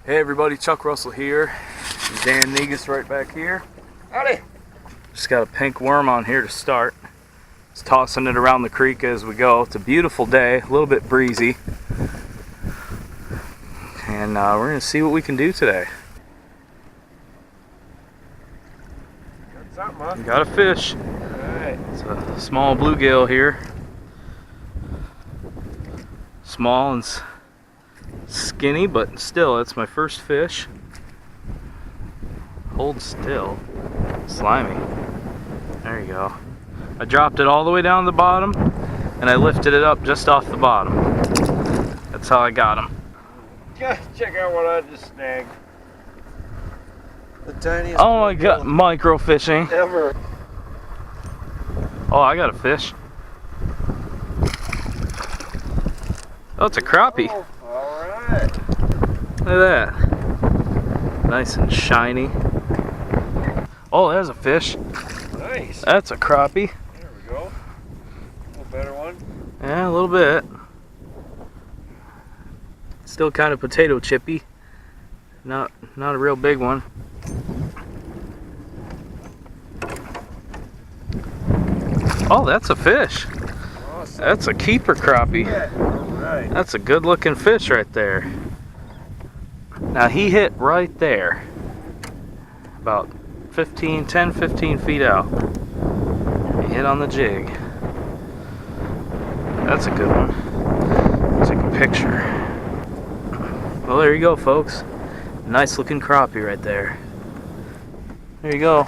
Hey everybody, Chuck Russell here. Dan Negus right back here. Howdy. Just got a pink worm on here to start. Just tossing it around the creek as we go. It's a beautiful day, a little bit breezy. And we're going to see what we can do today. Got something, huh? Got a fish. Alright. It's a small bluegill here. Small and skinny, but still, it's my first fish. Hold still. Slimy. There you go. I dropped it all the way down to the bottom, and I lifted it up just off the bottom. That's how I got him. Check out what I just snagged. The tiniest. Oh my god, micro fishing. Ever. Oh, I got a fish. Oh, it's a crappie. Oh, alright. Look at that. Nice and shiny. Oh, there's a fish. Nice. That's a crappie. There we go. A little better one. Yeah, a little bit. Still kind of potato chippy. Not a real big one. Oh, that's a fish. Awesome. That's a keeper crappie. Yeah. Alright. That's a good looking fish right there. Now he hit right there. About 10-15 feet out. He hit on the jig. That's a good one. Take a picture. Well, there you go, folks. Nice looking crappie right there. There you go.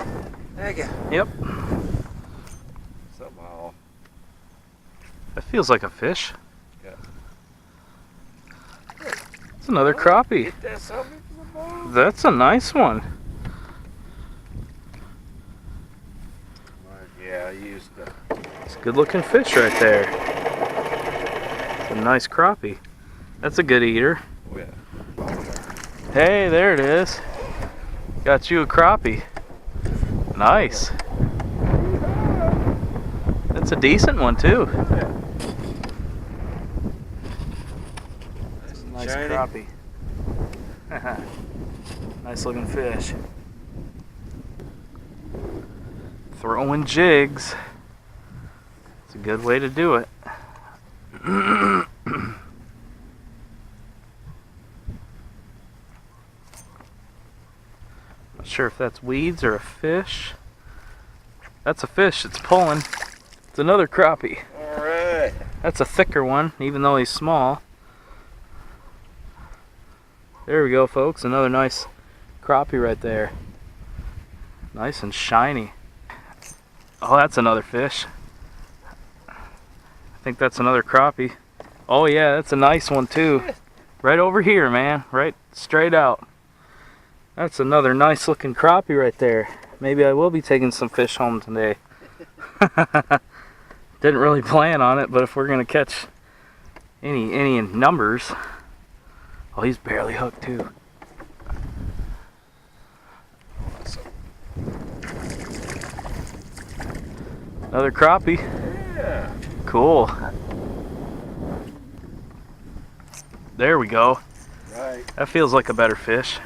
Thank you. Yep. Somehow. That feels like a fish. Yeah. It's another crappie. Get that something from the bottom? That's a nice one. Yeah, I used to. It's a good looking fish right there. It's a nice crappie. That's a good eater. Oh, yeah. Hey, there it is. Got you a crappie. Nice. That's a decent one too. Yeah. Nice Shiny. crappie. Nice looking fish. Throwing jigs. It's a good way to do it. Not sure if that's weeds or a fish. That's a fish that's pulling. It's another crappie. Alright. That's a thicker one, even though he's small. There we go, folks. Another nice crappie right there. Nice and shiny. Oh, that's another fish. I think that's another crappie. Oh yeah, that's a nice one too. Right over here, man. Right straight out. That's another nice looking crappie right there. Maybe I will be taking some fish home today. Didn't really plan on it, but if we're gonna catch any in numbers. Oh, he's barely hooked too. Another crappie. Yeah. Cool. There we go. Right. That feels like a better fish.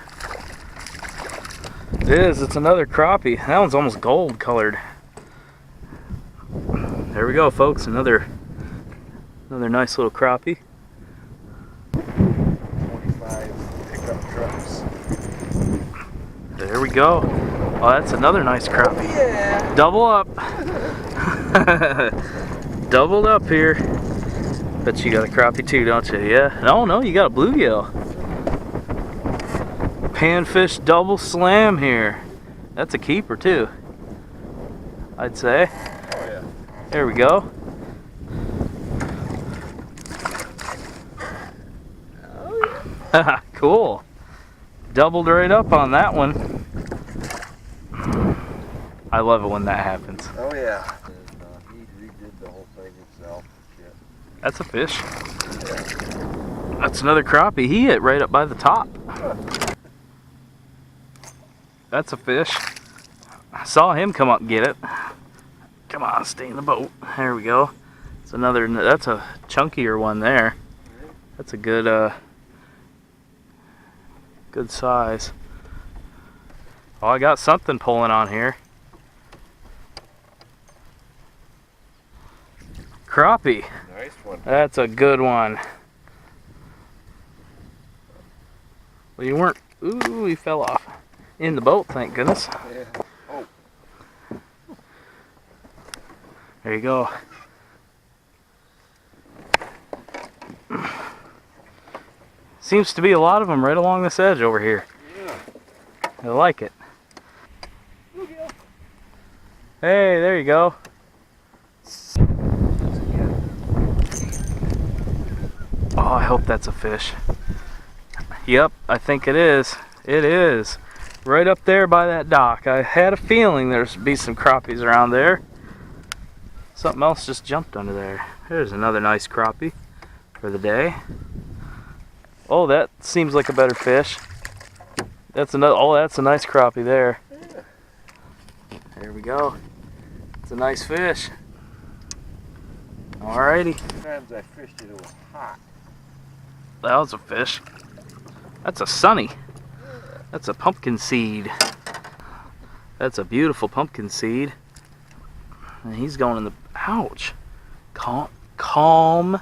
It is. It's another crappie. That one's almost gold colored. There we go, folks. Another nice little crappie. 25 pickup trucks. There we go. Oh, that's another nice crappie. Yeah. Double up. Doubled up here. Bet you got a crappie too, don't you? Yeah. No, you got a bluegill. Panfish double slam here. That's a keeper too, I'd say. Oh, yeah. There we go. Oh, yeah. Cool. Doubled right up on that one. I love it when that happens. Oh, yeah. And he redid the whole thing himself. Yeah. That's a fish. That's another crappie. He hit right up by the top. That's a fish. I saw him come up and get it. Come on, stay in the boat. There we go. It's another, that's a chunkier one there. That's a good Good size. Oh, I got something pulling on here. Crappie. Nice one. That's a good one. Well, you weren't. Ooh, he fell off. In the boat, thank goodness. Yeah. Oh. There you go. Seems to be a lot of them right along this edge over here. Yeah. I like it. Bluegill. Hey, there you go. Oh, I hope that's a fish. Yep, I think it is. It is. Right up there by that dock. I had a feeling there'd be some crappies around there. Something else just jumped under there. There's another nice crappie for the day. Oh, that seems like a better fish. That's another. Oh, that's a nice crappie there. There we go. It's a nice fish. Alrighty. Sometimes I fished it was hot. That was a fish. That's a sunny. That's a pumpkinseed. That's a beautiful pumpkinseed. And he's going in the. Ouch. Calm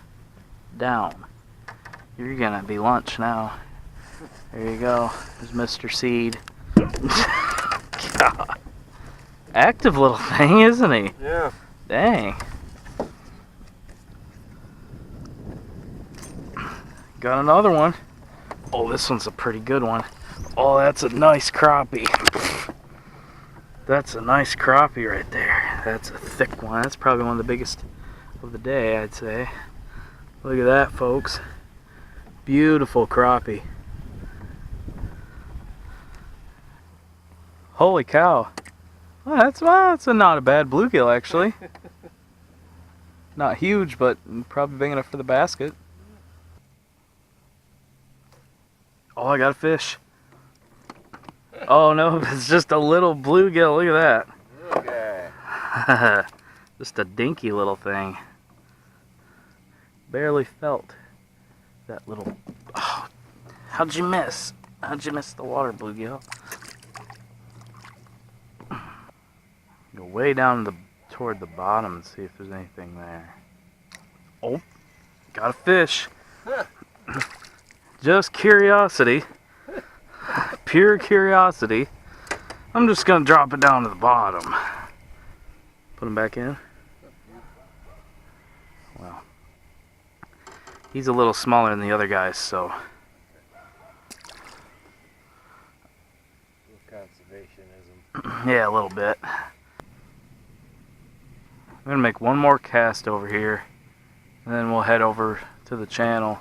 down. You're gonna be lunch now. There you go. There's Mr. Seed. God. Active little thing, isn't he? Yeah. Dang. Got another one. Oh, this one's a pretty good one. Oh, that's a nice crappie. That's a nice crappie right there. That's a thick one. That's probably one of the biggest of the day, I'd say. Look at that, folks. Beautiful crappie. Holy cow. Well, that's not a bad bluegill, actually. Not huge, but probably big enough for the basket. Oh, I got a fish. Oh no, it's just a little bluegill. Look at that. Okay. Just a dinky little thing. Barely felt that little. Oh, how'd you miss? How'd you miss the water, bluegill? Go way down toward the bottom and see if there's anything there. Oh, got a fish. Just curiosity. Pure curiosity. I'm just gonna drop it down to the bottom. Put him back in. Well, he's a little smaller than the other guys, so. Conservationism. Yeah, a little bit. I'm gonna make one more cast over here, and then we'll head over to the channel.